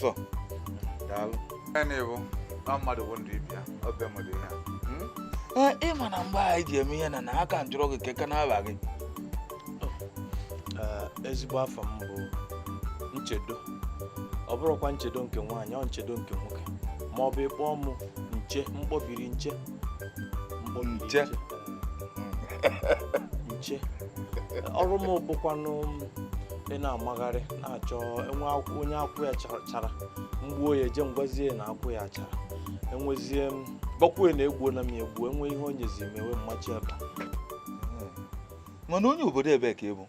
Ọzọ. Daalụ. Enevo. Amadu wondu ibia. Obe modu ya. Ịma na mgbe anyị ji eme ihe na aka njụrụ gị keke na-aba gị. Ezigbo afọ m bụ Nchedo. Ọ bụrụkwa nchedo nke nwaanyị, ọ nchedo nke nwoke. Ma ọ bụ ịkpọ m nche, mkpọbiri nche. Nche. Nche. Ọrụ m bụkwanụ ị na-amagharị na-achọ onye akwụ ya chara mgbuo ya eje ngwazie na akwụ ya chara enwezie gbakwe na egbuo na m egbu enwe ihe onye zi mewe mmachi ebe mana onye obodo ebe ka ị bụ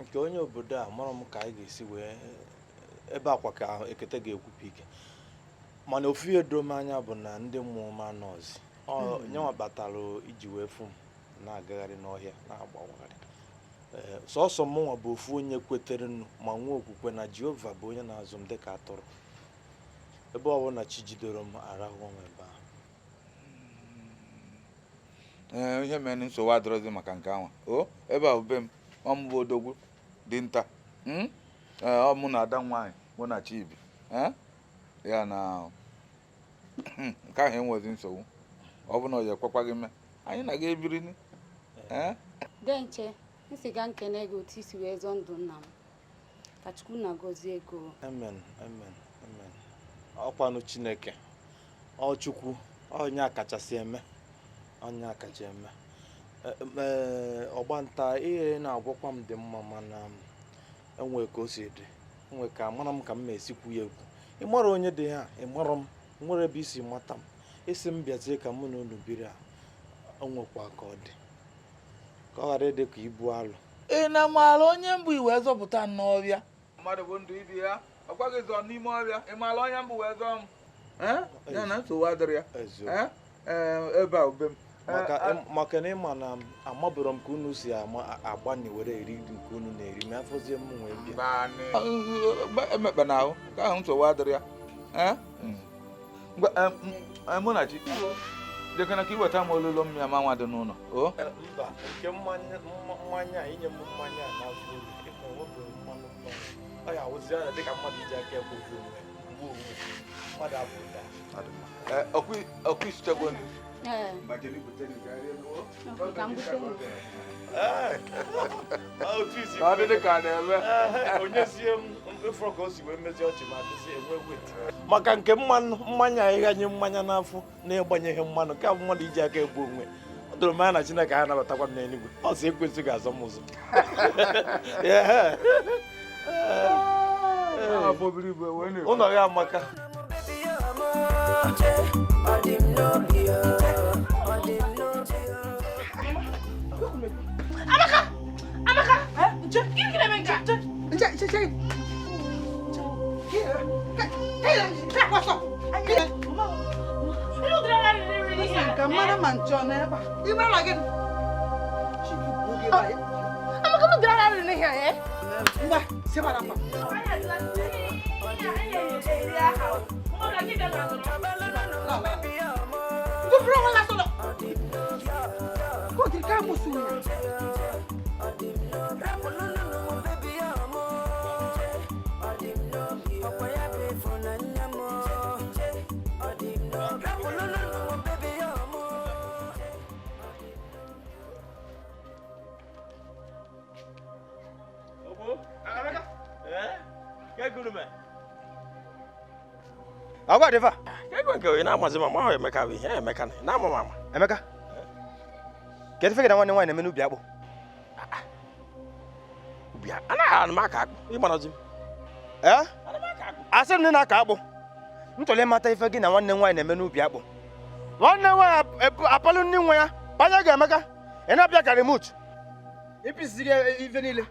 nke onye obodo a mara m ka anyị ga-esi wee ebe akwa ka ekete ga-ekwupụ ike mana ofu ihe doro m anya bụ na ndị mmụọ m anọzi nyenwa batara iji wee fụ m na-agagharị n'ọhịa na-agbawagharị sọsọ mụnwa bụ ofu onye kwetere ma nwee okwukwe na Jehova bụ onye na-azụ m dịka atụrụ ebe ọ bụla chi jidoro m arahụ ọnwa ebe ahụ ihe mere nsogbu adịrọzi maka nke ahụ ebe a ube m ọmụbụ odogwu dị nta ọ mụ na ada nwaanyị mụ na Chibi ya na nke ahụ enwezi nsogbu ọ bụ na ọ ya ekwekwa gị mee anyị na-aga ebiri ni Denche nsi ga nkene gị otu isi wee zọọ ndụ nna m ka Chukwu na-agọzie ego. Amen. Ọkwanụ Chineke ọ Chukwu onye akachasị eme onye akacha eme ọgbanta ihe na-agwakwa m dị mma mana enwe ka o si dị enwe ka amara m ka m na-esikwu ya ekwu ịmara onye dị ha ịmara m nwere ebe isi mata m isi m bịazie ka mụ na unu biri a onwekwa ka ọ dị ka ọ ghara ịdị ka ibu alụ na maara onye mbụ iwe zọpụta n'ọbịa mmadụ bụ ndụ ibi ya ọkwa gị zọ n'ime ọbịa ị maara onye mbụ wee zọọ m ya na nsogbu adịrị ya ebe a ube m maka na ịma na amabụrụ m ka unu si agbani were eri nke unu na-eri ma afọzie m nwee bịa emekpa na ahụ ka ahụ nsogbu adịrị ya mụ na Chi dekana ka iweta m ololo mmiri ama nwa dị n'ụlọ mba nke mmanya inye m mmanya n'afọ mmanụ ọ ya awụzi anya dịka mmadụ iji aka ekwe ofu onwe mmadụ abụ ọkụ isichekwa ndụ ọ dị ka a na-eme onyezie m ịfụrụ ka o si wee mezi ọchị ma dịzie enwe weti maka nke mmanya ịghanye mmanya n'afọ na-egbanyeghị mmanụ ka bụ mmadụ iji aka egbu onwe ọ doro m anya na Chineke ha nabatakwa m n'eluigwe ọ sị ekwesị ga-azọ m ụzọ ụlọ ya amaka Amaka! Gini na men ka? Agwa deva. Ego nke na amazi mama ho Emeka bi. Emeka na mama. Emeka. Kedu fege na nwanne nwaanyị na-eme n'ubi akpụ? Ubi ana maka akpụ. Ịgbanazi. Ana maka akpụ. Asị m na aka akpụ. Ntole mata ife gị na nwanne nwaanyị na-eme n'ubi akpụ. Nwanne nwaanyị apalụ nni nwa ya. Banya ga Emeka. Ị na-abịa ka remote. Ipisiri ife niile.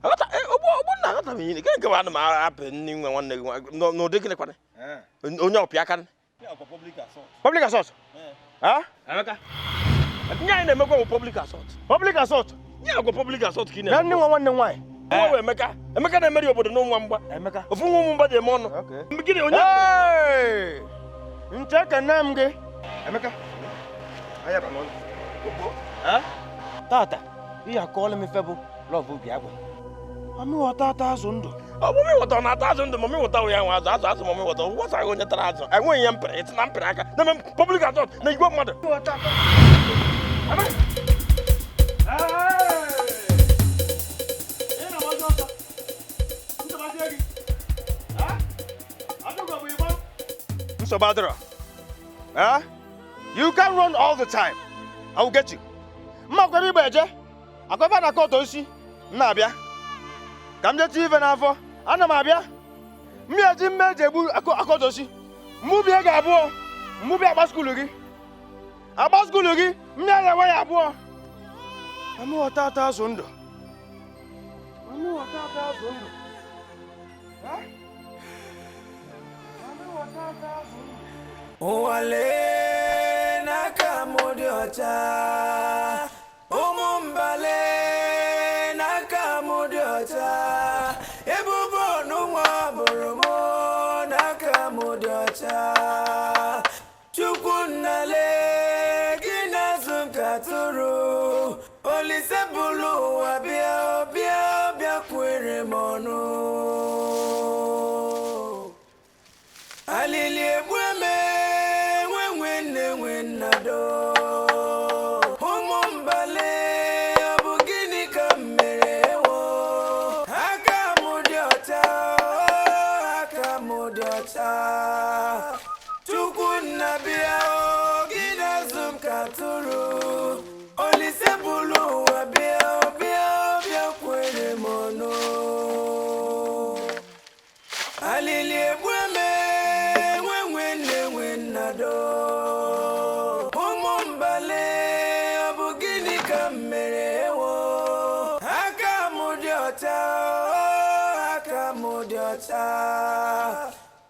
Agata ogbo na agata mi ni ke wa na ma apẹ ni nwa nwanne gị no de kile kwane onye opia kan ya kwa public assault. Public assault Emeka nya na emekwa public assault. Public assault Nya kwa public assault kine na nne nwanne nwaanyị we Emeka na emeri obodo no nwa mgba Emeka ofu nwa Umumba je mo no mbigide onye nche kana m gị Emeka aya ba no tata ihe akọọla m ife bụ love obi agba Mami wata ata azụ ndụ. Mami wata na ata azụ ndụ, mami wata ya nwa azụ mami wata. Wasa onye tara azụ. Enwe ihe mpere, iti na mpere aka. Na public assault na igwe mmadụ. Wata ata. Badra. You can run all the time. I will get you. Magwari beje. Akwaba na koto nsi. Na abia. Kamje ti even afọ. Ana m abia. Mi aji mmeje bu akoto nsi. Mu bi ga abuo. Mu bi agba school gi. Agba school gi. Mi ala wa ya abuo. Mami wata ata azụ ndụ. Mami wata ata azụ ndụ. Owale nakamodi ocha, umumbale nakamodi ocha, ebubo nungwa boromo nakamodi ocha, chukunale ginazum katuru, olisebulu abia obia obia kwere monu. Alili ebweme wenado Umumbale abugini kamerewo akamudiota tukunabia ogina zum katuru olisebulu abia obia kwere mono alili ebweme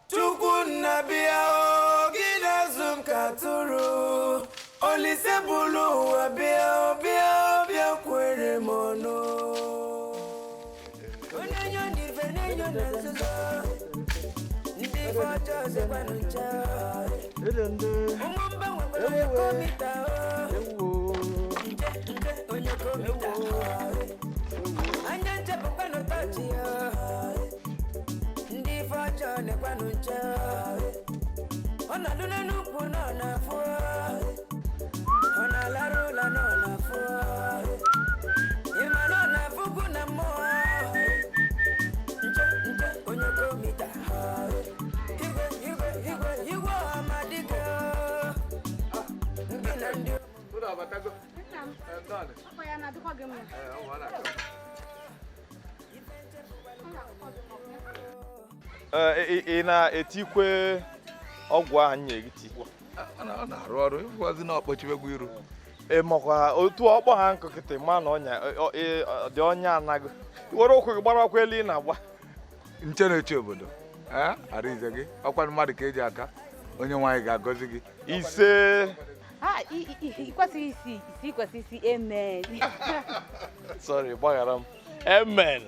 tukunabia ogina zum katuru olisebulu abia obia kwere mono onenyo ndivenenyo nazuzo ndifoto sekwanuncha umumba wabolo komita onye komita anya nchepo kwano tachia John Kwanucha Ona luna nuku no na fo Ona la rula no na fo Ima no na fuku na mo Nche onye komita Igwe amadike Ngina ndio Uda batago Ndale Ako ya na duko gemu wala ị na-etikwe ọgwụ ahụ nyegiti ọ na-arụ ọrụ ịfụwazi na ọkpọchibegwu iru makwa otu ọkpọ ha nkụkịtị ma na ọnya dị ọnya anaghị were ụkwụ gị gbara ọkwa elu ị na-agba nche na-eche obodo arize gị ọkwa mmadụ ka eji aka onye nwaanyị ga-agọzi gị ise ikwesịghị isi amen sorry gbaghara m amen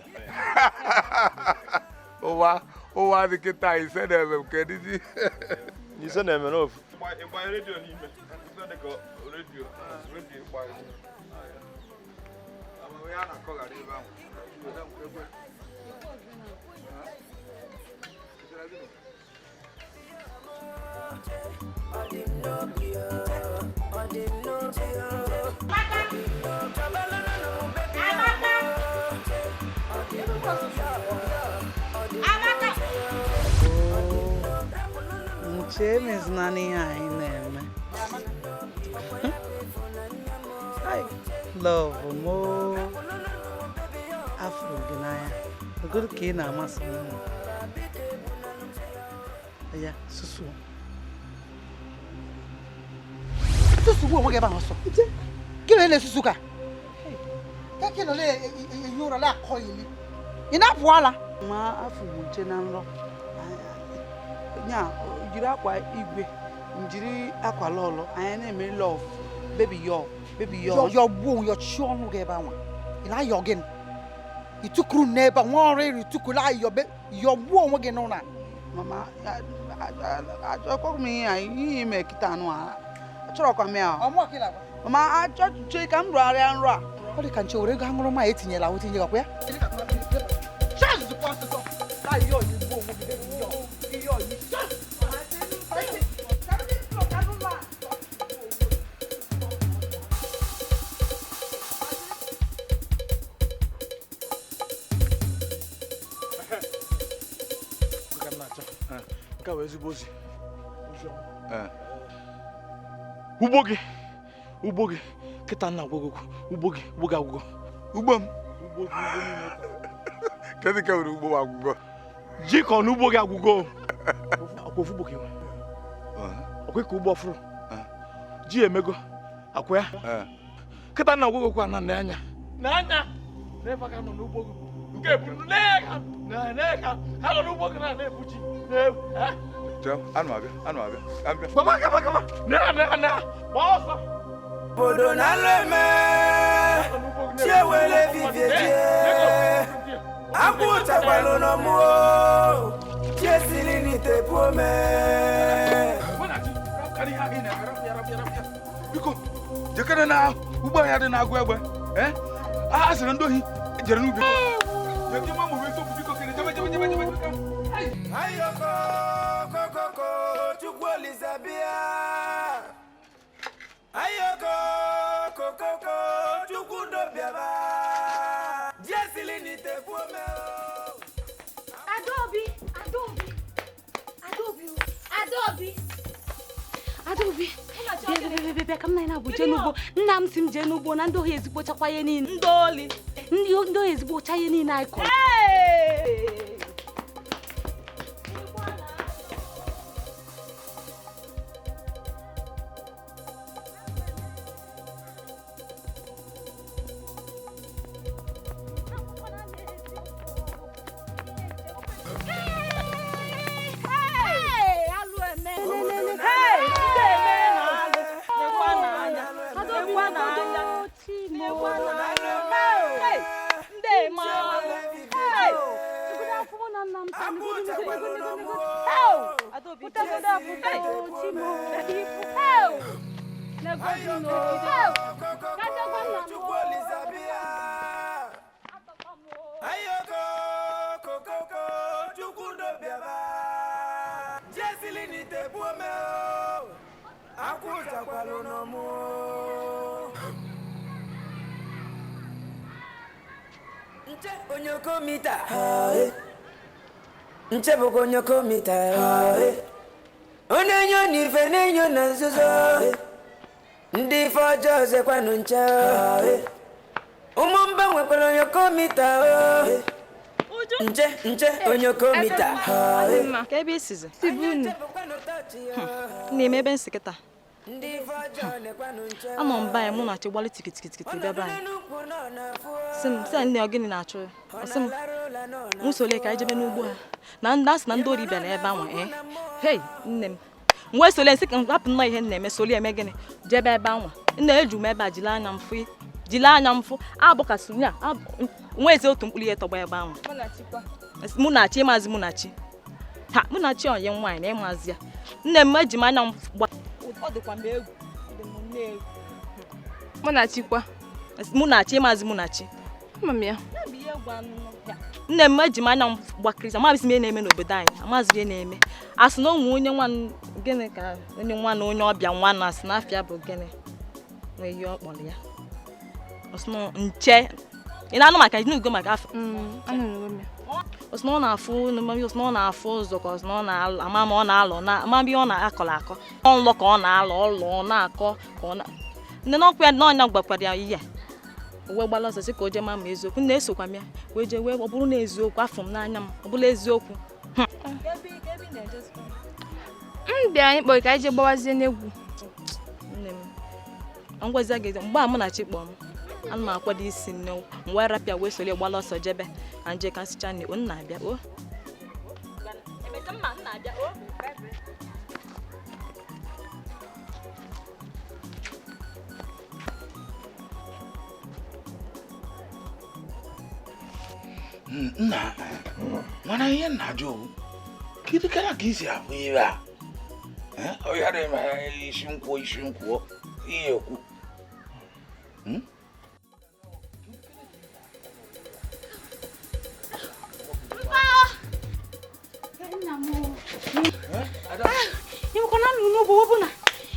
ụwa dị kịta ise na-eme m kedụzi ise na-eme n'ofu Ịgbanye redio n'ime. Ife dị ka redio ịgbanye. ya na-akọghara ebe ahụ James nani anyị na-eme. Love mo afro gị n'anya. Ogodo ka ị na-amasị m. Ya, susu. Susu wo nwoke ebe ahụ ọsọ. Gị na susu ka? Ka gị nọ na-eyi ụra na-akọ ili. Ị na-apụ ala? Ma afọ gbuche na nrọ. Nya, jiri akwa igwe, njiri akwa lọlọ, anyị na-eme love, baby yo. Yo gbuo yo chi ọnụ gị ebe ahụ. Ị na-ayọ gị. Ị tukuru n'ebe nwa ọrụ iri tukuru ayọ gbuo onwe gị n'ụlọ. Mama, achọkwa m ihe ime kịta anụ a. Achọrọkwa m ya. Mama, achọchị ka m rụgharịa nrọ a. Ọ dị ka nche were ego aṅụrụma etinyela ahụ tinye gakwa ya. Ka wezi bozi. Ugbo gị kịta nna gwogo ugbo gị agwụgo. Ugbo m. Kedu ka were ugbo agwụgo? Ji ka n'ugbo gị agwụgo. Ọkwa ofu ugbo ka enwe. Ọkwa ka ugbo ọfụrụ. Ji emego. Akwa ya. Kịta nna gwogo kwa na anya. N'anya. N'ebe ka nọ n'ugbo gị. Nke ebu n'eka. N'eka. Ha nọ n'ugbo gị na-ebu ji. Anụ abịa. Kama. Na. Bosa. Bodo na leme. Chewele vivieje. Abu takwalo no mo. Chesili ni te pome. Biko, jekere na ugbo ya dị na agụ egbe. A sịrị ndị ohi jere n'ubi. Yeji mama we so biko kene jebe. Ayoko kokoko chukwoli sabia. Ayoko kokoko chukundo biaba. Jesili ni te pome. Adobe. Bịa ka m na bụ jee n'ugbo. Nna m si m jee n'ugbo na ndị ohi ezigbochakwa ihe niile. Ndị ohi ezigbocha ihe niile anyị kọrọ. Nche boko nyoko mita. Onenyo ni fenenyo na nzuzo. Ndi fojo ze kwa nunche. Umumba mwekwelo nyoko mita. Nche onyoko mita. Ka ebe isize. Sibunu. Na-eme ebe nsikịta. Ama m baa mụ na-achọ gbalị tikiti bịa baa. Sị ndị ogini na-achọ ya. Ọsị m nsole ka ijebe n'ugbo ha. Na ndị asị na ndị ori bịara ebe ahụ. Hey, nne m. Nwe sole nsị ka m hapụ nnọọ ihe na-eme sole eme gịnị? Jebe ebe ahụ. Nna eju m ebe a jili anya mfụ. Abụ ka sunya. Nwe ezi otu mkpụrụ ihe tọgba ebe ahụ. Munachi maazị Munachi. Ha, Munachi onye nwaanyị na ịmazi ya. Nne m eji m anya m gba. Ọ dịkwa m egwu. Munachi maazị Munachi. Mama ya. Nne m eji m anya m gbakịrịsa amaghịzi m ihe na-eme n'obodo anyị. Amaghịzi ihe na-eme. Asị na onwe onye nwa gịnị ka onye nwa na onye ọbịa nwa na asị na afịa bụ gịnị. Nwe ihe ọ kpọrọ ya. Ọsị na nche. Ị na-anụ maka iji n'ugo maka afọ. Ọsị na ọ na-afụ ụzọ ka ọsị na ọ na-alụ ama ma ọ na-alọ na ama ihe ọ na-akọrọ akọ. Ọ nlọ ka ọ na-alọ ọlọ na-akọ ka ọ na nne n'ọkwa ya n'ọnya gbakwara ya ihe. Uwe gbala ọsọ sị ka o jee ma eziokwu na-esokwa m ya wee jee wee ọ bụrụ na eziokwu afọ m n'anya m ọ bụla eziokwu. Bịa anyị kpọrọ ka anyị jee gbawazie n'egwu. Nne m ngwazi gị mgbe a Munachi kpọọ m ana m akwado isi nne m wee rapịa wee soli gbala ọsọ jebe na nje ka nsịcha nne nna abịa o Nna mana ihe nna jụ kedu ka isi abụ ihe a ọ ya na-eme isi nkwụ ihe ekwu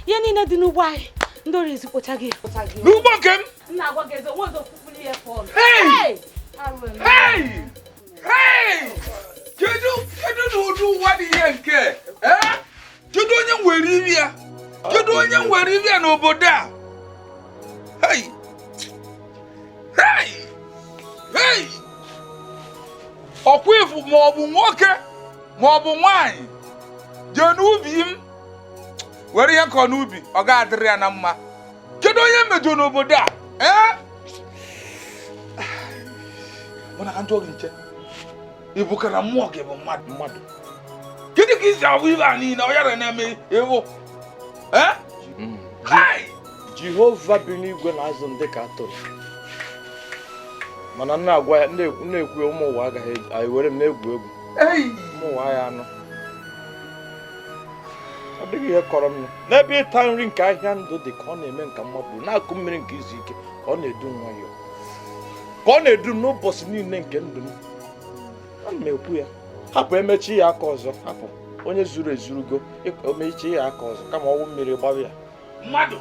ihe niile dị n'ugbo anyị ndị ori ezikpocha gị n'ugbo nke m na-agwa gị eze nwezo okpukpuru ihe fọlụ kedu Kedu n'udu ụwa dị ihe nke? Kedu onye nwere iri ya? Kedu onye nwere iri ya n'obodo a? Hey! Hey! Hey! Ọkwa ifu ma ọ bụ nwoke ma ọ bụ nwanyị jee n'ubi m were ihe nkọ n'ubi ọ ga-adịrị ya na mma. Kedu onye mejo n'obodo a? Mụ na ka njọ gị nche ibu kana mmụọ gị bụ mmadụ. Kedu ka isi abụ ibe a niile ọ yara na-eme ewu? Jehova bi n'igwe na-azụ ndị ka atụrụ. Mana na-agwa ya na-ekwu ụmụ ụwa agaghị ewere m na-egwu egwu. Ụmụ ụwa ya anọ. Ọ dịghị ihe kọrọ m n'ebe ịta nri nke ahịa ndụ dị ka ọ na-eme nka mmapụ na-akụ mmiri nke izu ike ka ọ na-edu nwayọọ. Ka ọ na-edu m n'ụbọchị niile nke ndụ m. Ana m ekwu ya hapụ emechi ya aka ọzọ, hapụ onye zuru ezurugo emechi ya aka ọzọ kama ọnwụ mmiri gbawa ya. Mmadụ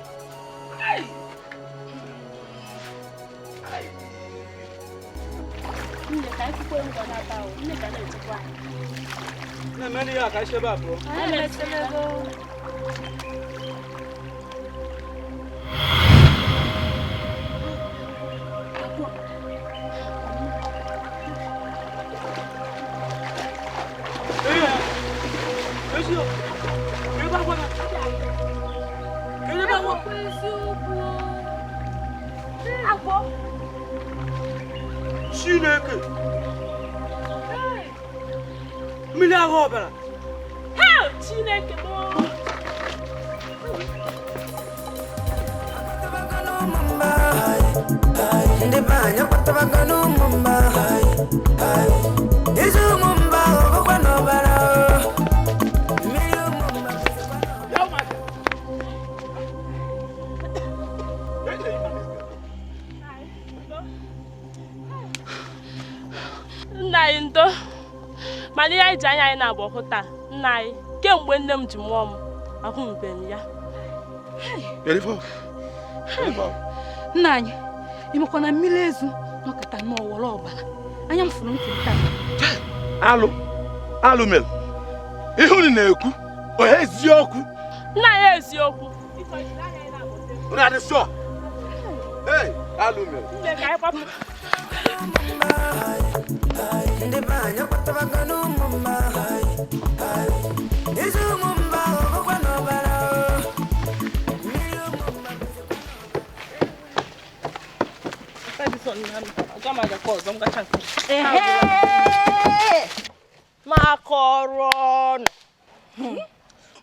Chineke mmiri ahụ ọbara. Chineke ndị be anyị akwatabago n'Umumba ezi Umumba ọgụgwa n'ọbara mmiri Umumba. nna anyị ndo mana ihe anyị ji anya anyị na-agba ọkụ taa nna anyị kemgbe nne m ji mụọ m ahụbeghị m ya. Nna anyị imekwa na mmiri ezu nọkọta n'ọwọrọ ọbara anya m fụrụ ntị taa. Alụ mere ihe unu na-ekwu o eziokwu? Nna ya eziokwu. Unu adị sọ? Alụ mere. Nne ka anyị kwapụ. Ndị be anyị akwatabago n'Umumba ezi Umumba ọgụgwa n'ọbara mmiri Umumba.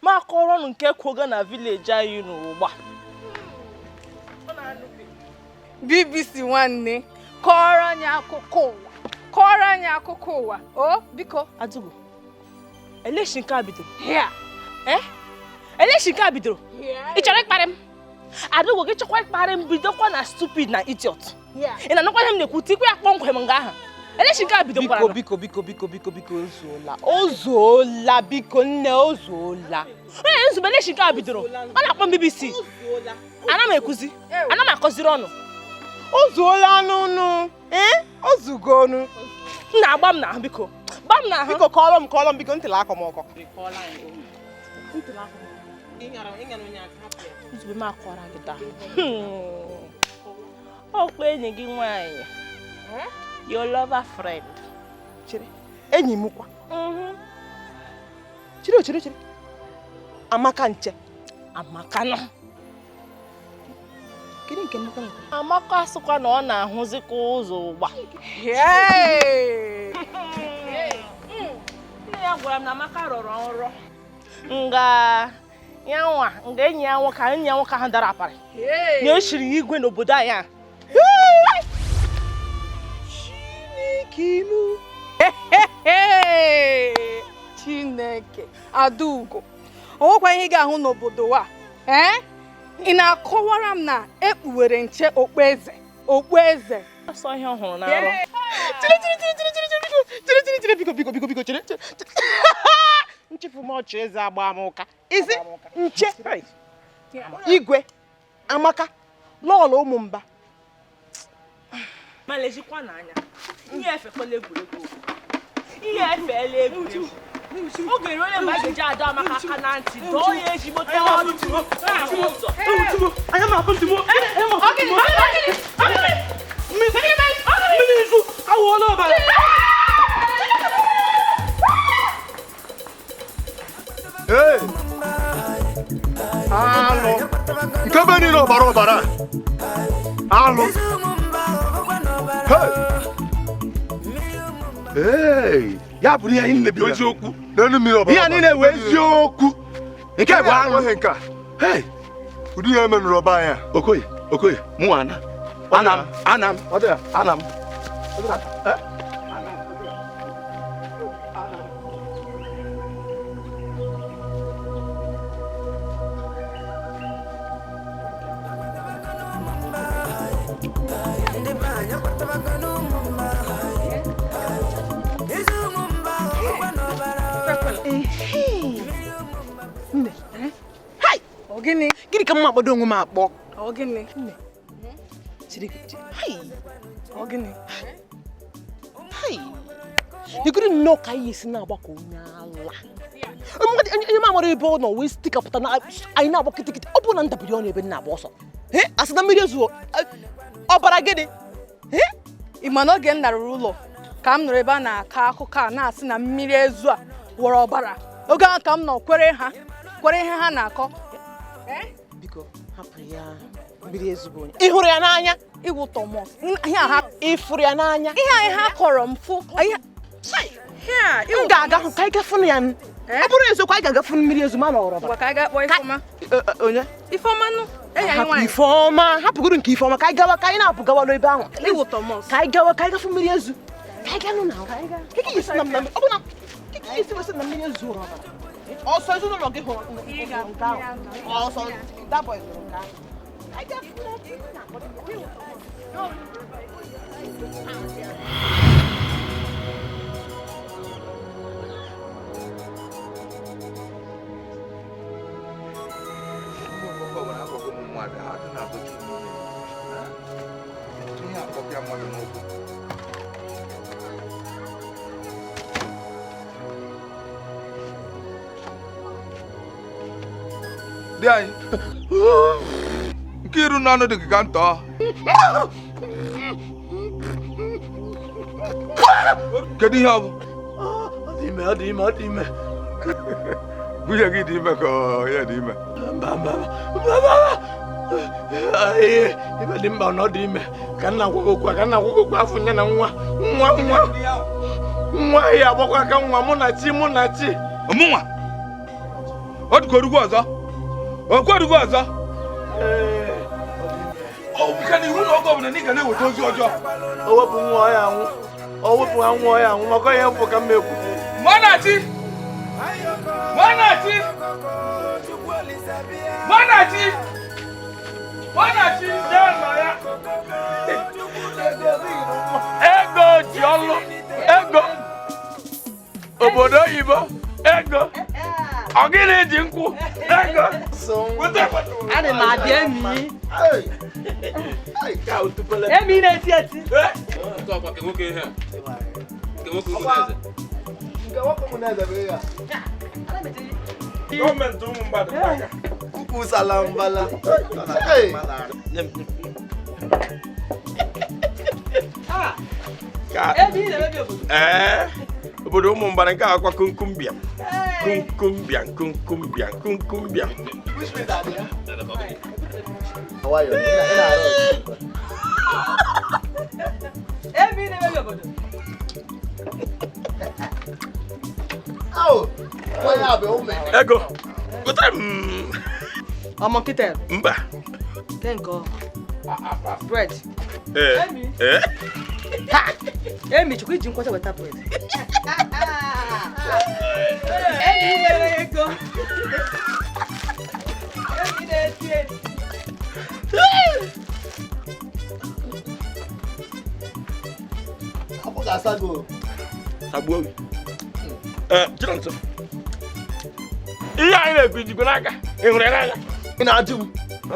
Makọrọ nke kwoga na village anyị n'ụgba. BBC nwanne kọrọ anyị akụkọ ụwa. Kọrọ anyị akụkọ ụwa. O biko Adugbo. Election ka bidoro. Here. Election ka bidoro. Ị chọrọ ịkparị m? Adugbo gị chọkwa ịkparị m bidokwa na stupid na idiot. Ị na-anọkwa ihe m na-ekwu tikwa ya kpọmkwem nga aha. Election ka bidoro kwara. Biko ozuola biko nne ozuola. Onye nzube election ka bidoro. Ọ na-akpọ BBC. Ana m ekuzi. Ana m akọziri ọnụ. Ozuola n'ụnụ. Ozugo ọnụ. Na-agba m n'ahụ biko. Gba m n'ahụ. Biko kọrọ m biko ntịla akọ m ọkọ. Nzube m akọrọ gị taa. Ọkwa enyi gị nwaanyị. Your lover friend. Chere. Enyi m kwa. Chere. Amaka nche. Amaka nọ. Kedu nke Amaka nọ? Amaka asịkwa na ọ na-ahụzi ka ụzọ ụgba. Nne ya gwara m na Amaka rọrọ nrọ. Nga enyi ya nwoke ahụ dara aparị. Na o shiri igwe n'obodo anyị. Chineke Adaugo onwekwa ihe ị ga-ahụ n'obodo a. Ị na-akọwara m na ekpuwere nche okpueze. Ọsọ ihe ọhụrụ na-arụ. Chere biko chere. Nchefu m ọchị eze agba m ụka. Isi nche igwe Amaka lọọlọ Umumba. Ma lejikwa n'anya. Ihe efekwala egwuregwu. Ihe efeela egwuregwu. Oge ruo onye mgbe a ga-eji adọ maka aka na ntị dọọ ya ezigbo tewa ọdụ anya m apụ ntị m mmiri izu awụọla ọbara alụ nke ebe niile ọbara alụ ya bụrụ ihe anyị na-ebi eziokwu ihe anyị na-ewe eziokwu nke bụ alụ nke ụdị ihe menụrụ ọba anya okoye mụ ana m Gịnị ka mma akpọdo onwe m akpọ? Dịgịrị nnọọ ka anyị esi na-agbakọ onye ala. Onye m amara ebe ọ nọ wee stikapụta na anyị na-agba kịtịkịtị. Ọ bụrụ na ndabiri ọnụ ebe na-agba ọsọ. Asị na mmiri ezuo ọbara gịnị? Ị ma na oge m larụrụ ụlọ ka m nụrụ ebe a na-akọ akụkọ a na-asị na mmiri ezu a wọrọ ọbara. Oge ahụ ka m nọ kwere ihe ha na-akọ. Biko hapụ ya mmiri ezigbo onye. Ị hụrụ ya n'anya? Iwu Thomas. Ị fụrụ ya n'anya? Ihe anyị ha kọrọ m fụ. M ga-aga hụ ka anyị gafunu ya. Ọ bụrụ eziokwu anyị ga-agafu mmiri ezu ma na ọrọba. Ngwa ka anyị ga-akpọ Ifeọma. Onye? Ifeọma nụ. Ifeọma, hapụgoro nke Ifeọma ka anyị gawa ka anyị na-apụ gawa n'ebe ahụ. Iwu Thomas. Ka anyị gawa ka anyị gafu mmiri ezu. Ka anyị ganụ na. Kiki isi na mmiri. Ọ bụ na kiki isi wesị na mmiri ezu ọrọba. Ọsọ ezinụlọ gị hụrụ nke ahụ. Ọsọ that boy hụrụ nke ahụ. I got Dai. Kiru nano de kanto. Kedi habu. Adime. Buya ki dime ko, ya dime. Baba. Ibe dimba no dime. Kana kwoko afunya na nwa. Nwa ya bokwa ka nwa mụ na chi. Omunwa. Odukorugo ọzọ. Okwadugo ọzọ. Because you don't go and nigga will do your job. Oh, Monati! Ego, Jolo, Ego, Obodo Ibo, Ego, Ogini Jinku, Ego. I didn't mind Government Umumba. Kuku salam bala. Obodo Umumba nke akwa kunkumbia. Which means that how are you? Oh, what happened? Ego. I'm on Kitel. Mba. Then go. Bread. Emi, chukwu iji nkwata weta bread. Emi, where you go? Emi, na-eti. Apo ga sago. Agbo. Johnson. Ihe anyị na-ekwu ijikwa n'aka. Ị hụrụ ya n'anya? Ị na-ajụ m.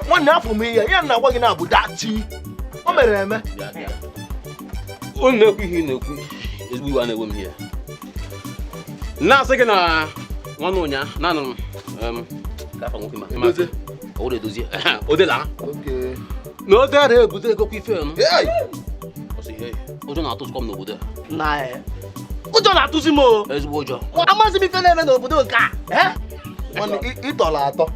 Nwanne afọ m ihe, ihe na-agwa gị na-abụ dachi. O mere eme. Unu na-ekwu ihe ị na-ekwu. Ezigbo iwe na-ewe m ihe. Na sị gị na nwanne ụnya na anụ ka afa nwoke ma Dozie. o de dozie. O de la. Okay. Na o de ara ebute ego kwa ife no. O si hey. Ụjọ na-atụ kom n'obodo a. Na ụjọ na-atụzi m o. Ezigbo ụjọ. Amazi m ife na-eme n'obodo nke a. Nwanne ịtọla atọ.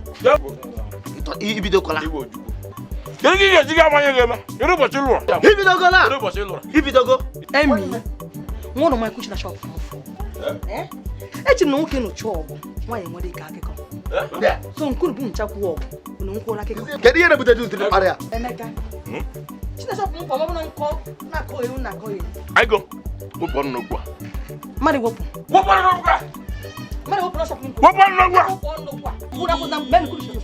Ibidokola. Kedu ka ị ga-eji ga amanye gị eme? Kedu ụbọchị lụrụ? Ibidogola. Kedu ụbọchị lụrụ? Ibidogo. Emi. Nwa ụlọ kuchi na shop. Echi na nwoke no chọọ ọgụ. Nwaanyị nwere ike akịkọ. So nkuru bụ nchakwu ọgụ. Unu nkwụla akịkọ. Kedu ihe na-ebute dị ntiri kparịa? Emeka. China shop m kwa mabụ na-akọ ewu na-akọ ewu. Anyị go. Wepụ ọnụ n'okwu a. Mmadụ wepụ. Wepụ ọnụ n'okwu a. Mmadụ wepụ na shop m. Wepụ ọnụ n'okwu a. Wepụ ọnụ n'okwu a. Ụra kwụna mbe nkuru shop.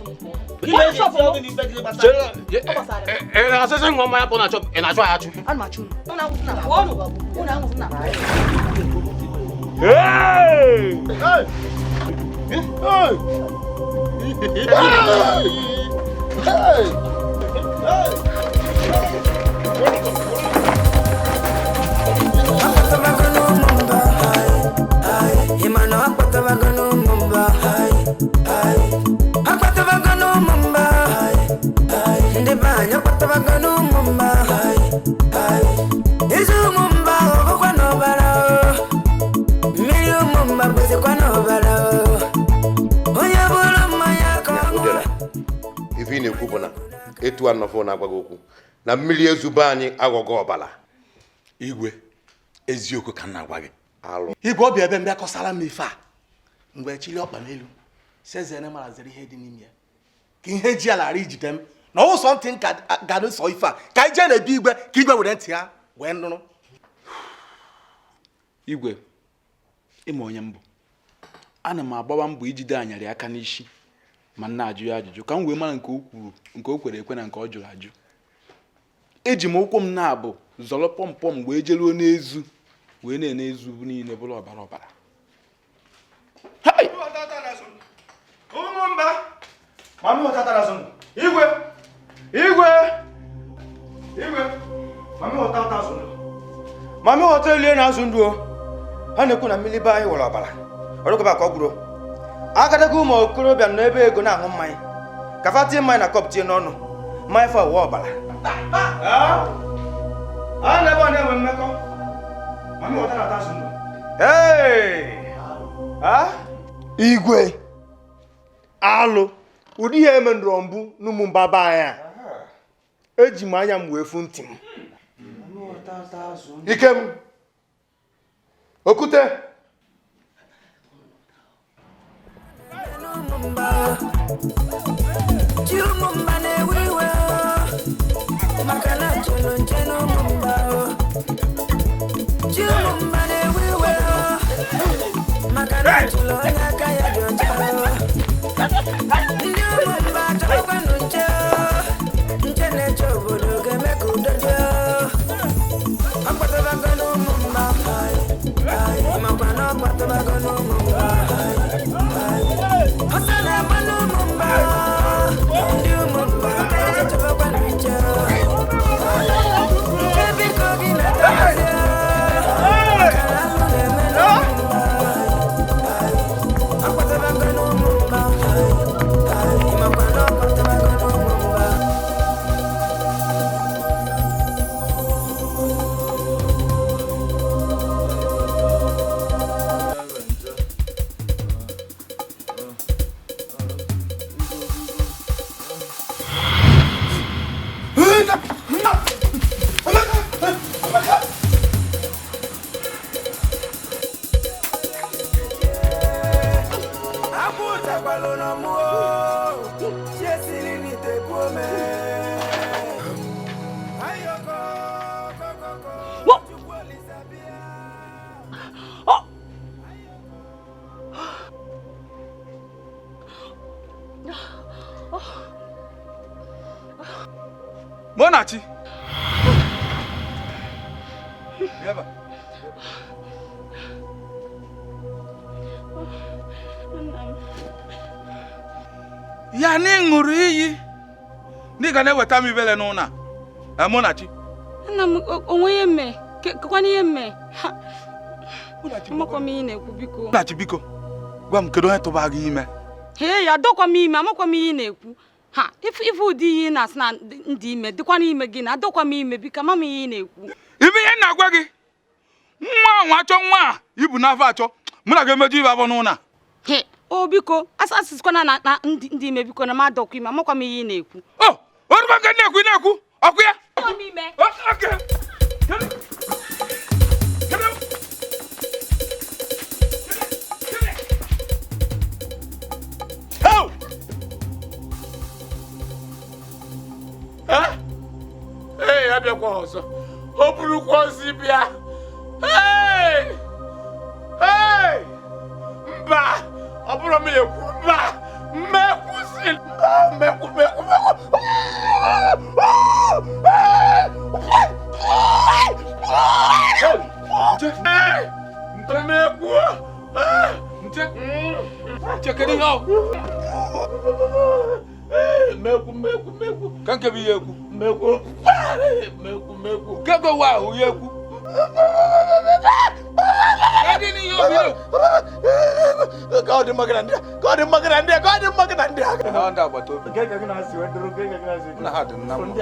Asịsị nwa mmanya pụ na chọp, ị na-achụ ya achụ. Ana m achụ unu. Unu ahụhụ na ọnụ. Unu ahụhụ na. Hey! Ife na-ekwu bụ na etu anọfọ na-agwa gị okwu na mmiri ezube anyị aghọghọ ọbala. Igwe eziokwu ka m na-agwa gị. Alụ. Igwe obi ebe mbịa kọsara m ife a mgbe chili ọkpa n'elu sezere mara zere ihe dị n'ime ya ka ihe ji ala ghara ijide m na ụsọ ntị nka gara nsọ ife a ka anyị jee na-ebi igwe ka igwe were ntị ya wee nụrụ. Igwe ịma onye mbụ ana m agbawa mbọ ijide anyarị aka n'isi ma na-ajụ ya ajụjụ ka m wee mara nke o kwuru nke o kwere ekwe na nke ọ jụrụ ajụ. Eji m ụkwụ m na-abụ zọrọ pọmpọm wee jeruo n'ezu wee na-ene ezu niile bụrụ ọbara ọbara. Umumba. Mami hotatara zungu. Igwe. Mami hotata zungu. Mami hotelie na zundu o. Ha na-ekwu na mmiri be anyị wụrụ ọbara. Ọrụ ka ọ gwụrụ. Agadaga ụmụ okorobịa nọ ebe ego na-aṅụ mmanya. Ka fa tie mmanya na kọp tie n'ọnụ. Mmanya fa ụwa ọbara. A na-ebe ọ na-enwe mmekọ. Mami hotatara zungu. Igwe. Alụ. Ụdị ihe eme ndọrọ mbụ n'Umumba be anyị a. Eji m anya m wee fụ ntị m. Ike m. Okwute. Umumba na-ewiwe maka na chelo ncheno Umumba. Umumba na-ewiwe maka na chelo onye aka ya dị ọcha. Ndị Umumba chọrọkwanụ nche na-eche obodo ga-eme ka udo dị. Ọkpatabago n'Umumba makwa na ọkpatabago n'Umumba. Ọsọ na-agba n'Umumba. Ndị Umumba chọrọkwanụ nche. Nke biko gị na-atazi maka na ahụ na-eme n'Umumba. Ọkpatabago n'Umumba makwa na ọkpatabago n'Umumba. Monachi. Ya na ṅụrụ iyi ndị ga na-eweta m ibele n'ụlọ a. Monachi. Nna m onwe ihe mme kekwana ihe mme amakwa m ihe na-ekwu biko. Munachi biko gwa m kedu onye tụba gị ime. Hee ya adọkwa m ime amakwa m ihe na-ekwu. Ha ife ụdị ihe na-asị na ndị ime dịkwa n'ime gị na adọkwa m ime biko ama m ihe na-ekwu. Ibe ihe na-agwa gị nwa nwa achọ nwa a ibu n'afọ achọ mụ na ga-emeju ibe abụ n'ụna. He o biko asịsikwana na ndị ime biko na m adọkwa ime amakwa m ihe na-ekwu. O orụba nke na-ekwu ọkụ ya. Hey, abịakwa ọzọ. O burukwa ozi bịa. Hey! Hey! Mba! Ọ bụrụ m ekwu mba! Mmekwusi! Mekwu! Mekwu. Kanke bi yeku. Mekwu. Kego wa hu yeku. Kadi ni yo bi. God magrande. Na anda bato. Kega na si wedro kega na si. Na hadu na. Fundi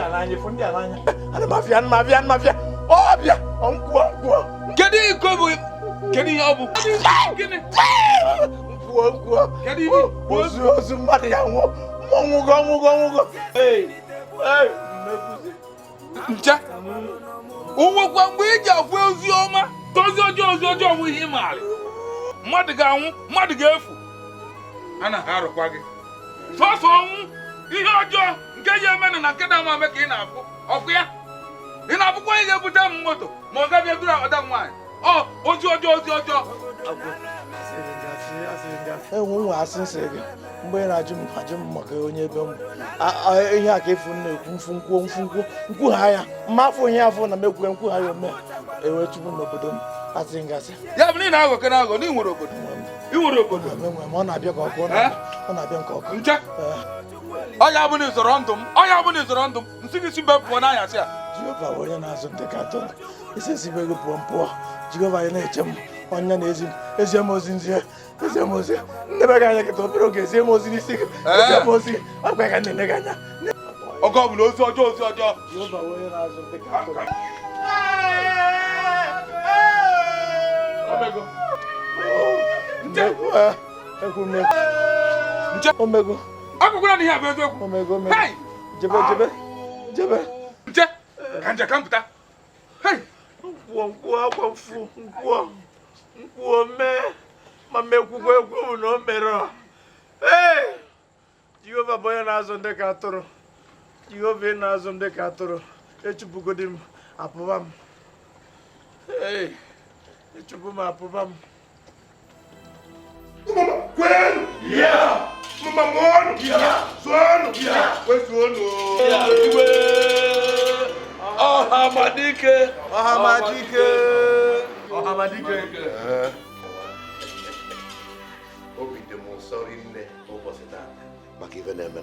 alanya. Ana mafia. Oh bia. Onku. Kedi ko bu. Kedi yo bu. Kedi. Onku. Kedi. Ozu mmadụ ya nwụọ. Nwụgo. Hey. Ncha. Uwe kwa mgbe iji afụ ozi ọma, tozi ọjọọ bụ ihe ịmaara. Mmadụ ga-anwụ, mmadụ ga-efu. A na-arụkwa gị. Sọsọ ọnwụ, ihe ọjọọ nke ya eme na nke na-ama eme ka ị na-afụ. Ọkụ ya. Ị na-afụkwa ihe ga-ebute m moto ma ọ gabịa duru ọda nwaanyị. Ọ ozi ọjọọ. Enwe asị nsị gị mgbe ị na-ajụ m maka onye ebe m ihe a ka efu na-ekwu mfu ha ya mmafụ ihe afọ na mekwu nkwu ha ya ome ewe chukwu n'obodo m asị ngasị ya bụ na aghọ kena aghọ na ị nwere obodo enwe m ọ na-abịa ka ọkụ ọ na-abịa nke ọkụ nche ọya bụ na ịzọrọ ndụ m nsị gị si mbe pụọ n'anyasị a Jehova bụ onye na-azụ ndị ka atụrụ isi si be gị pụọ Jehova anyị na-eche m onye na-ezi m ozi ndị be gị anya kịta obere oge ezie m ozi n'isi gị ezie m ozi ọkwa ka nne gị anya oge ọ bụla ozi ọjọọ Jehova bụ onye na-azụ ndị ka atụrụ omego akwụkwọ na ihe abụ eziokwu omego jebe nche ka nje ka mpụta nkwuo mee ma mekwukwa ekwu na o mere Jehova bụ onye na-azụ ndị ka atụrụ Jehova ị na-azụ ndị ka atụrụ echupugodi m apụba m echupụ m apụba m kwenu ya mama monu ya suonu ya wesuonu iwe Ọhamadike obi dị m ụsọ rinne ụbọchị taa maka ife na-eme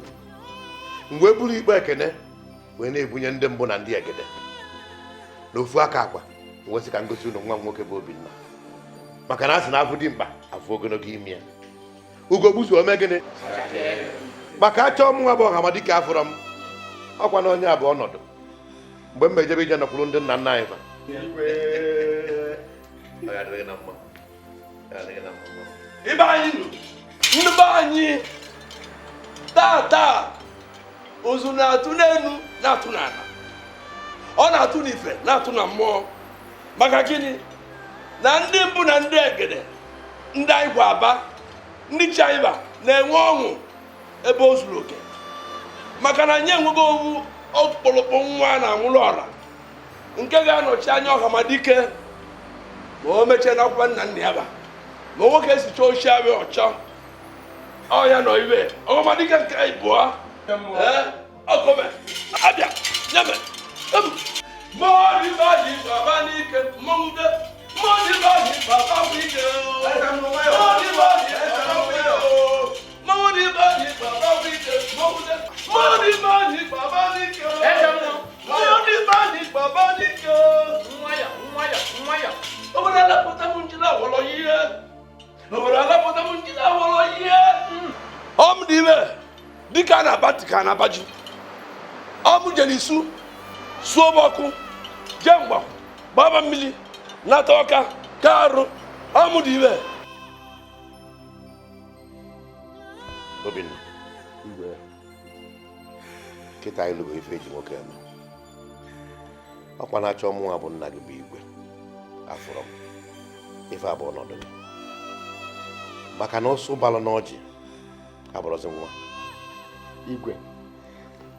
mgbe buru ikpe ekene wee na-ebunye ndị mbụ na ndị egede n'ofu aka akwa wesị ka ngosi ụlọ nwa m nwoke bụ Obinna maka na asị na afụ dị mkpa afụ ogologo ime ya ugo gbuso ome gịnị maka achọ m nwa bụ Ọhamadike afụrọ m ọkwa na onye a bụ ọnọdụ mgbe m mejebe ije nọkwuru ndị nna nna anyị fa ibe anyị nụ ndị be anyị taa ozu na-atụ n'elu na-atụ n'ala ọ na-atụ n'ife na-atụ na mmụọ maka gịnị na ndị mbụ na ndị egede ndị anyị gwa aba ndị China na-enwe ọṅụ ebe o zuru oke maka na nye enwego owu ọkpụrụkpụ nwa na-anwụrụ ọra nke ga-anọchi anya Ọhamadike ma o mechie n'akwụkwọ nna nna ya ba ma nwoke esicha ochi abịa ọchọ ọ ya nọ iwe Ọhamadike nke ịbụọ ọkome abịa nyeme mọdịbaji baba n'ike mmọnwụde mọdịbaji baba n'ike mọdịbaji baba n'ike mmọnwụde mọdịbaji baba n'ike mọdịbaji baba n'ike nwaya obodo alapụta m njiri awọrọ iwe dịka na-abati ka na-abaji ọmụ jere isu suo ọkụ jee mgba gbaba mmiri nata ọka ka arụ ọmụ dị iwe Obinna kịta anyị lụgo ife eji nwoke eme ọkwa na-achọ ọmụnwa bụ nna gị bụ igwe afụrọ m ife abụọ n'ọdụ gị maka na ọsọ balụ n'ọjị abụrụzi nwa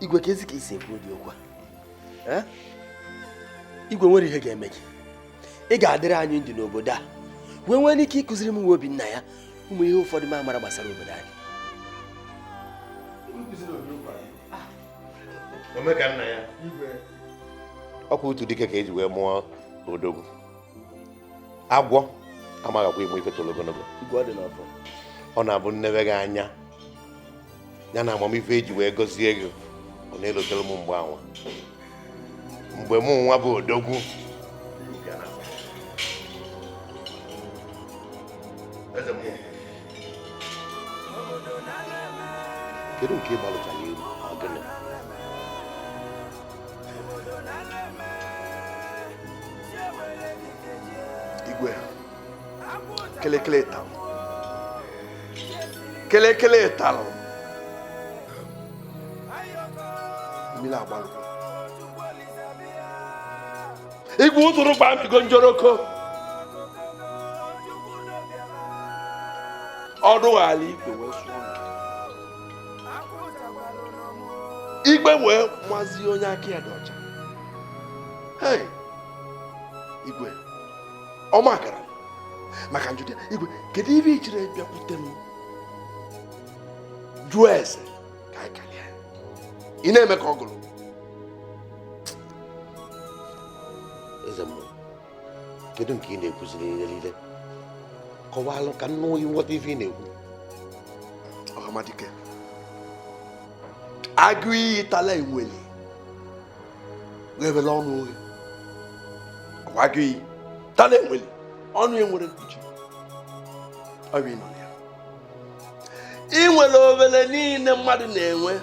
igwe ka ezi ka isi ekwu dị okwu a igwe nwere ihe ga-eme gị ị ga-adịrị anyị ndụ n'obodo a wee nwere ike ịkụziri m nwa Obinna ya ụmụ ihe ụfọdụ ma mara gbasara obodo anyị Omekanna ya ọkwa otu dike ka eji wee mụọ odogwu agwọ amaghakwa ịmụ ife toro ogologo ọ na-abụ nnebe gị anya ya na amamife eji wee gọzie gị ọ na-elotere m mgbe anwa mgbe mụ nwa bụ odogwu kedu nke ịgbalụchara iru ọgịnị igwe kelekele talụ kelekele talụ mmiri agbalụ igwe ụtụrụ gbamigo njoroko ọdụ ala igwe wee sụọ igwe wee mazie onye aka ya dị ọcha igwe ọma akara maka njụdị igwe kedu ibe ijiri bịakwute m jụọ eze ka anyị kalịa ị na-eme ka ọ gụrụ eze mmụọ kedu nke ị na-ekwuziri niile kọwalụ ka nna oyi nghọta ife ị na-ekwu ọhamadike agụ iyi tala enwele ghebele ọnụ oghe ọgwa agụ iyi tala enwele ọnụ enwere mkpuchi ọbụ ịnọ ya ị nwere obele niile mmadụ na-enwe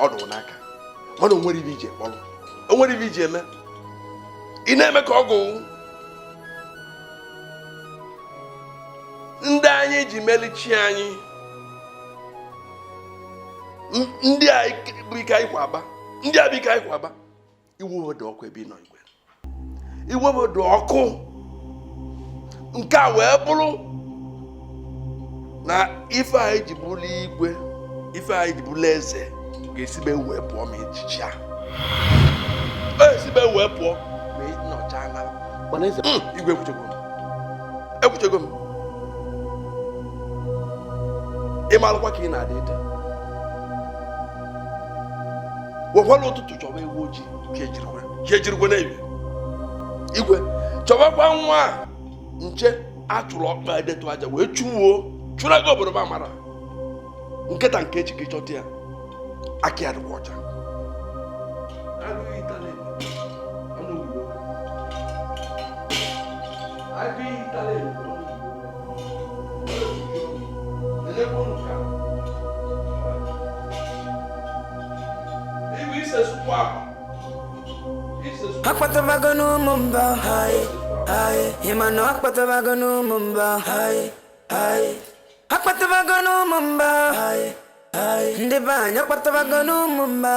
ọdụ n'aka mana onwere ibe ije kpọrọ onwere ibe ije eme ị na-eme ka ọ gụ ndị anyị ji melichi anyị ndị a bụ ike anyị kwa aba ndị a bụ ike anyị kwa aba iweobodo ọkụ ebe ị nọ igwe iweobodo ọkụ nke a wee bụrụ na ife anyị ji bụrụ igwe ife anyị ji bụrụ eze ga-esibe wee pụọ ma echichi a esibe wee pụọ ma nọcha na mana eze igwe ekwuchego m ịmalụkwa ka ị na-adị ede wekwala ụtụtụ chọba ewu ojii ka ejirikwa na-ebi igwe chọbakwa nwa nche atụrụ ọkpa edetu aja wee chụwuo chụrụ aga obodo ma mara nkịta nke echi ka ịchọta ya aka ya dịkwa ọcha Akpatabago n'Umumba, Imano akpatabago n'Umumba, akpatabago n'Umumba, ndị be anyị akpatabago n'Umumba,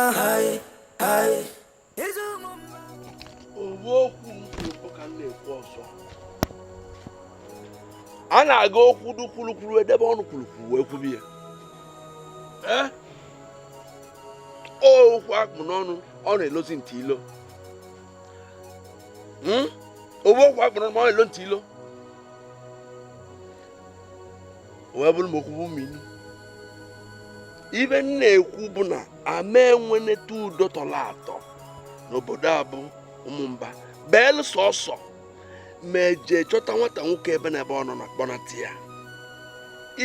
okwu m ka m na-ekwu ọzọ a na-aga okwu du kwulukwulu edebe ọnụ kwulukwulu wee kwubi ya okwu akpụ n'ọnụ ọ na-elozi ntị ilo okwu akpụ n'ọnụ ọ na-elo ntị ilo wee bụrụ ma okwu bụ mmiri ibe m na-ekwu bụ na ama enweneta udo tọrọ atọ n'obodo a bụ Umumba bel sọsọ ma eje chọta nwata nwoke ebe na ebe ọ nọ na kpọnata ya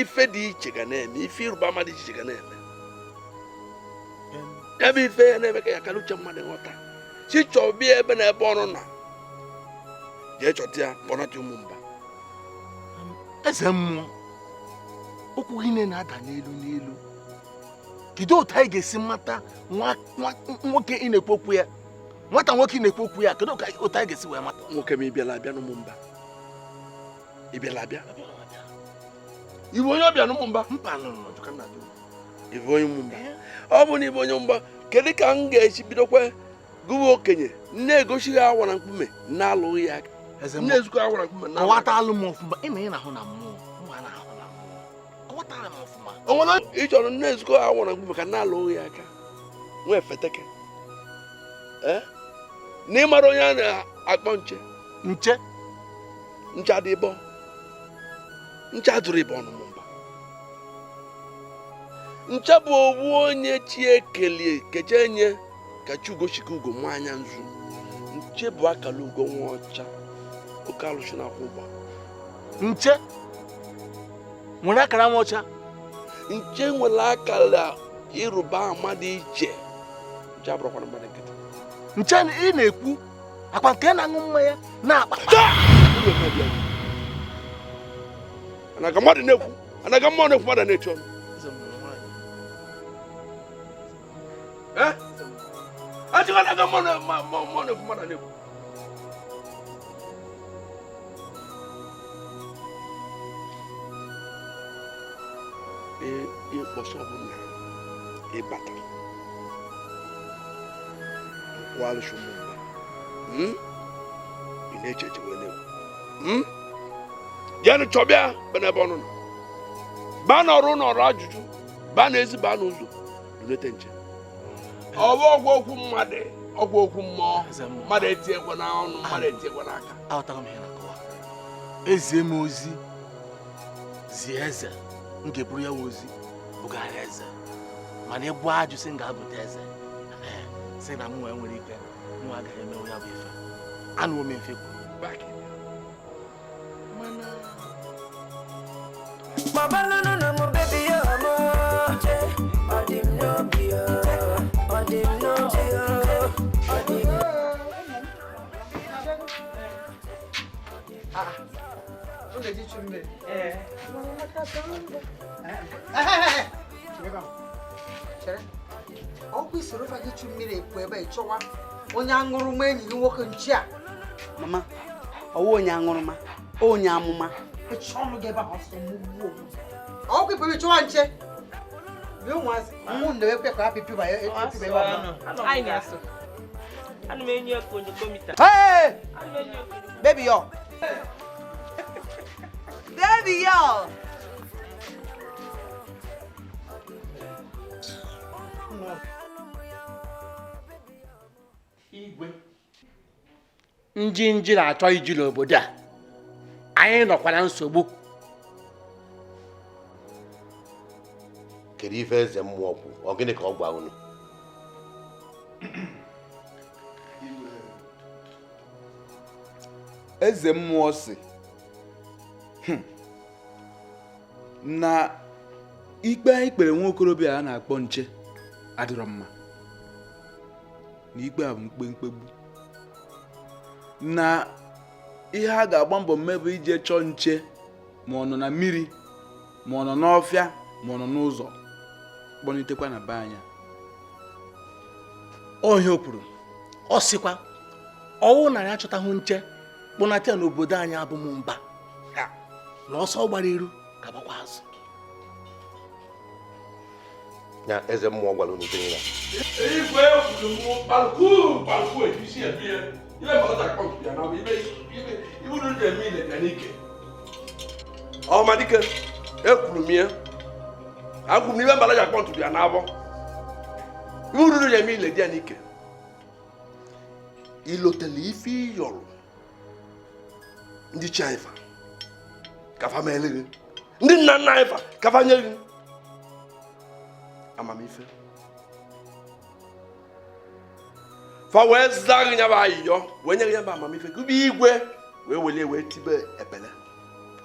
ife dị iche ga na-eme ife ịrụba ama dị iche ga na-eme ya bụ ife ya na-eme ka ya kara uche mmadụ nghọta chi chọbịa ebe na ebe ọ nọ na jee chọta ya kpọnata Umumba eze mmụọ okwu gị na-ada n'elu kedu otu anyị ga-esi mata nwoke ị na-ekwu okwu ya nwata nwoke ị na-ekwu okwu ya kedu otu anyị ga-esi wee mata nwoke m ịbịala abịa n'Umumba ịbịala abịa iwe onye ọbịa n'Umumba iwe onye Umumba ọ bụ na ibe onye Umumba kedu ka m ga-esi bidokwa gụwa okenye na-egosi ha awa na mkpume na-alụghị ya aka na-ezukọ awa na mkpume na ọwata alụ m ọfụma ịma ị na-ahụ na mmụọ ọwatara m ọfụma onwere ị chọrọ na-ezukọ awa na mkpume ka na-alụghị ya aka nwee feteke na ịmara onye a na-akpọ nche adị ịbọ nche adụrụ ịbọ n'Umumba nche bụ owu onye chi ekelie keche nye ka chi ugochika ugo nwanya nzu nche bụ akala ugo nwa ọcha oke alụsị na-akwụ ụgba nche nwere akara nwa ọcha nche nwere akara ịrụba ama dị iche nche abụrụkwana mmadụ nkịtị nche ị na-ekwu akwa nke na-aṅụ mmanya na-akpa anaga mmadụ na-ekwu anaga mmụọ na-ekwu mmadụ na-eche ọnụ achịkwa anaga mmụọ na-ekwu mmadụ na-ekwu ịkpọsọ ọbụla ịbata kwalụsị Umumba ị na-eche eche wee na-ekwu jenụ chọbịa benebe ọnụ nọ baa n'ọrụ n'ọrụ ajụjụ baa n'ezi baa n'ụzọ lulete nche ọbụ ọgwụ okwu mmadụ ọgwụ okwu mmụọ mmadụ etiekwa n'ọnụ mmadụ etiekwa n'aka aghọtara m ihe na-akọwa ezie m ozi zie eze m ga-eburu ya ozi bụgara eze mana ịbụ ajụ sị m ga-abụta eze sị na m nwere ike m agaghị eme onye bụ ife anụ ome mfe kwuru Mabalano na mo baby yo mo odim no bi yo odim no bi yo odim o de dicho me chere ọ bụ isoro fa gị chu mmiri ekwu ebe ịchọwa onye aṅụrụma enyi gị nwoke nchi a mama ọwụ onye aṅụrụma onye amụma ọnụ gị ebe ahụ ọsọ mugbuo ọkụ ipe chọwa nche bi ụmụazị mmụ na-ekwe ka apịpị ba epipe ebe ahụ ana m enyi eko onye komita baby yo baby yo igwe njinji na-achọ iji n'obodo a anyị nọkwa na nsogbu kedu ife eze mmụọ kwụ ọ gịnị ka ọ gwa unu eze mmụọ si na ikpe anyị kpere nwa okorobịa a na-akpọ nche adịrọ mma na ikpe a bụ mkpegbu na ihe a ga-agba mbọ mmebụ ije chọọ nche ma ọ nọ na mmiri ma ọ nọ n'ọfịa ma ọ nọ n'ụzọ kpọnitekwa na be anya ohe o kwuru ọ sịkwa ọwụ na ya achọtahụ nche kpọnata ya n'obodo anyị abụ Umumba na ọsọ gbara iru ka gbakwa azụ ya eze mmụọ gwara unu ike ya igwe kwuru balku ejisi ebe ya ile mọta akpọtụ ya na ibu ndị eme ile bịa n'ike ọmadike ekwuru m ya agwụ m ibe mbala ji akpọtụ ya n'abọ ibu ndị eme ile dị ya n'ike ilotele ife iyọrọ ndị chi anyị fa kafa ma ele gị ndị nna nna anyị fa kafa nye gị amamife fa wee zaa gị nyaba ayịyọ wee nye gị nyaba amamife gị bụ igwe wee welie wee tibe ebele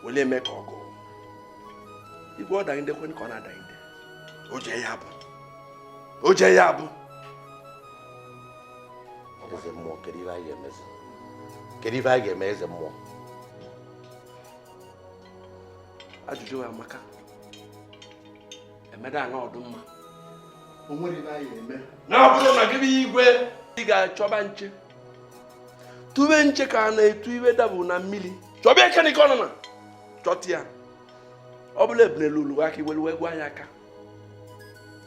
welie eme ka ọgụ igwe ọ dagide kwenye ka ọ na-adagide o jee ya bụ eze mmụọ kedu ife anyị ga-emezi kedu ife anyị ga-eme eze mmụọ ajụjụ ya maka emeda na ọdụmma o nwere ibe anyị eme na ọ bụrụ na gị bụ igwe ị ga-achọba nche tube nche ka a na-etu iwe dabụ na mmiri chọba eke n'ike ọnụ na chọta ya ọ bụla ebunelu ulu aka iwelu gwa anyị aka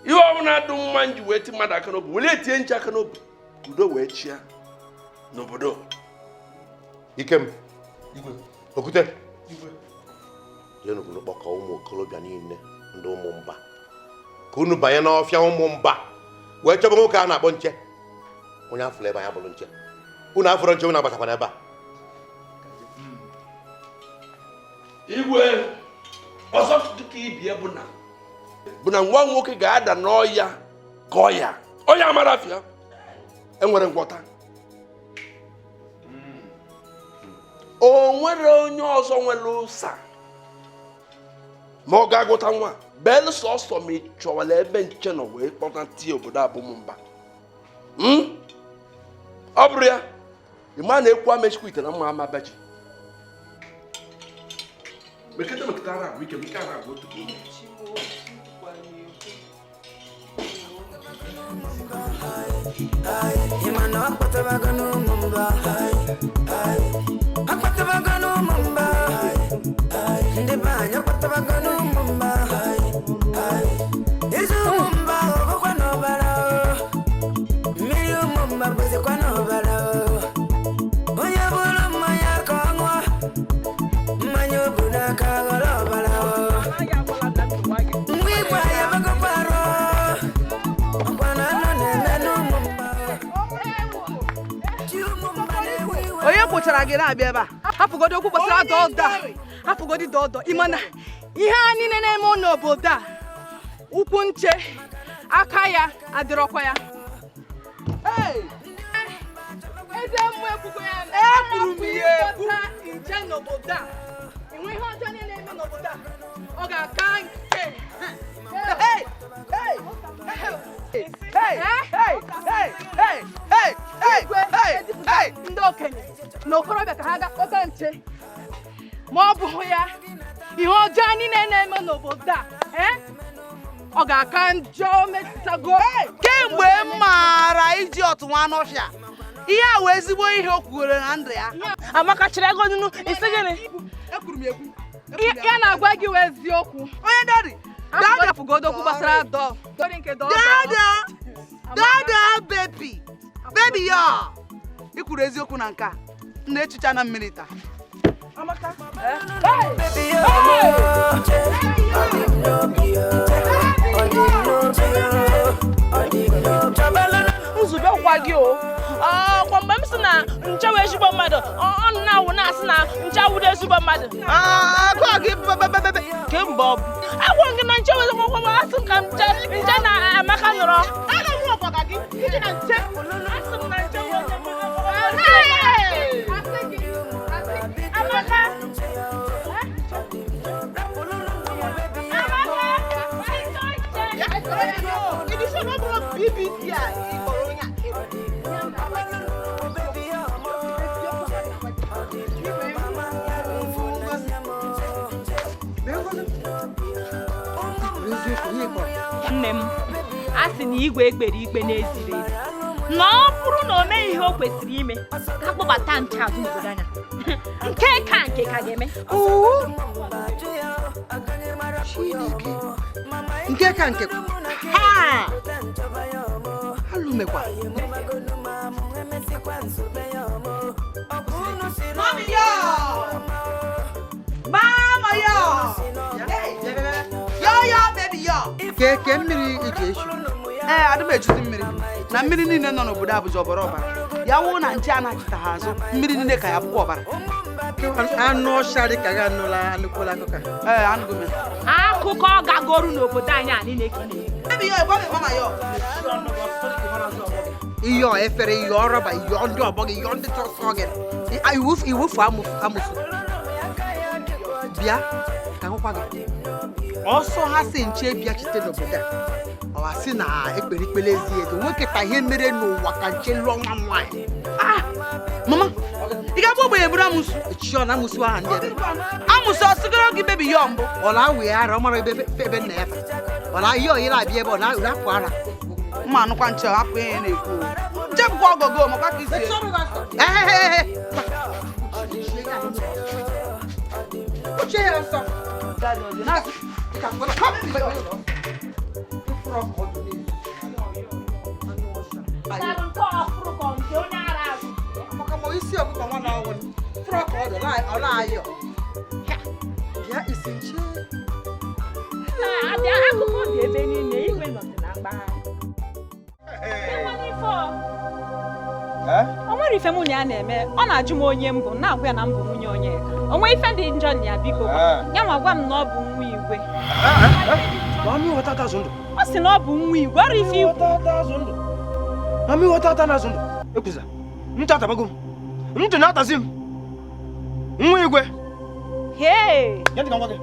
ihe ọbụla dụ mma nji wee ti mmadụ aka n'obi wele etinye nche aka n'obi udo wee chia n'obodo Ikem Okwute jenu unu kpọkọ ụmụ okorobịa niile ndị Umumba ka unu banye n'ọfịa Umumba wee chọba nwoke a na-akpọ nche onye afụrụ ebe anya bụrụ nche unu afụrụ nche unu agbachakwana ebe a igwe ọzọ dịka ibie bụ na nwa nwoke ga-ada n'ọya ka ọya mara afịa enwere ngwọta o nwere onye ọzọ nwere ụsa ma ọ ga-agụta nwa bel sọsọ ma ị chọwala ebe nche nọ wee kpọta tie obodo abụ Umumba ọ bụrụ ya ịma na-ekwu amechikwa ite na mma amabaji meketa ara agwụ ike meke ara agwụ otu onye kpochara gị na-abịa ebe a hapụgodi okwu gbasara dọda hapụgodi dọdọ ịmana ihe a niile na-eme n'obodo a ụkwụ nche aka ya adịrọkwa ya eze mmụọ ekwukwe ya ekwuru m ihe nche n'obodo a enwe ihe ọjọọ niile na-eme n'obodo a ọ ga-aka nke ndị okenye na okorobịa ka ha ga kpọta nche ma ọ bụ ya ihe ọjọọ niile na-eme n'obodo a ọ ga-aka njọ metụtago kemgbe m maara iji ọtụ nwa n'ọfịa ihe a wee ezigbo ihe o kwuwere na ndụ ya Amaka chịrị ego nunu isi gịnị ekwuru m ekwu ya na-agwa gị wee eziokwu onye dadi dada fụgodo okwu gbasara dada bebi ya ikwuru eziokwu na nke a na echicha na mmiri taa Amaka nzube kwa gị o kwa mgbe m si na nche wee ezigbo mmadụ ọnụ na-awụ na-asị na nche awụdo ezigbo mmadụ kemgbe ọ bụ agwụrụ gị na nche wee ezigbo mmadụ asị m ka nche na Amaka nọrọ nne m a sị na igwe ekpere ikpe na-eziri ezi na ọ bụrụ na o meghị ihe o kwesịrị ime ka akpọbata nche azụ n'obodo anya nke ka ga-eme nke ka nke alụmekwa mama yo baby yo ke mmiri iji echu adị m ejuzi mmiri na mmiri niile nọ n'obodo a bụzi ọbara ọbara ya wụ na nche anachita ha azụ mmiri niile ka ya bụkwa ọbara anụ ọcha dị ka ga anụkwala akụkọ anụgo m akụkọ ọ gagoru n'obodo anyị a niile ka iyo efere iyo ọrọba iyo ndị ọgbọ gị iyo ndị tọsọ gị iwufu amụfu bịa ka nwekwa gị ọsọ ha si nche bịa chite n'obodo a ọ sị na ekpere ikpele ezi ego nwoke ka ihe mere n'ụwa ka nche lụọ nwa m nwaanyị mama ị ga-abụ ogbenye bụrụ amụsụ echiọ na amụsụ aha ndị ebe amụsụ ọsịgoro gị bebi ya mbụ ọ na-awụ ya ara ọ mara ebe nna ya fa ọ Wala iyo ira bi ebe na rapụ ara. Mma anụkwa nche hapụ ihe na-ekwu. Jebukwa ogogo makwa ka isi. Uche ya nsọ. Isi ọkụkọ nwa na ọnwụ frọk ọdụ ọla ayọ bịa isi nche abịa akụkọ dị ebe niile igwe nọdụ na mgbagharị o nwere ife nwunye a na-eme ọ na-ajụ m onye mbụ na-agwa ya na mbụ nwunye onye o nwee ife dị njọ na ya biko ya ma gwa m na ọ bụ nwa igwe ọ sị na ọ bụ nwa igwe ọrụ ife igwe nchatabago m ntị na-atazi m nwa igwe Hey! Ya dị ka nwa gị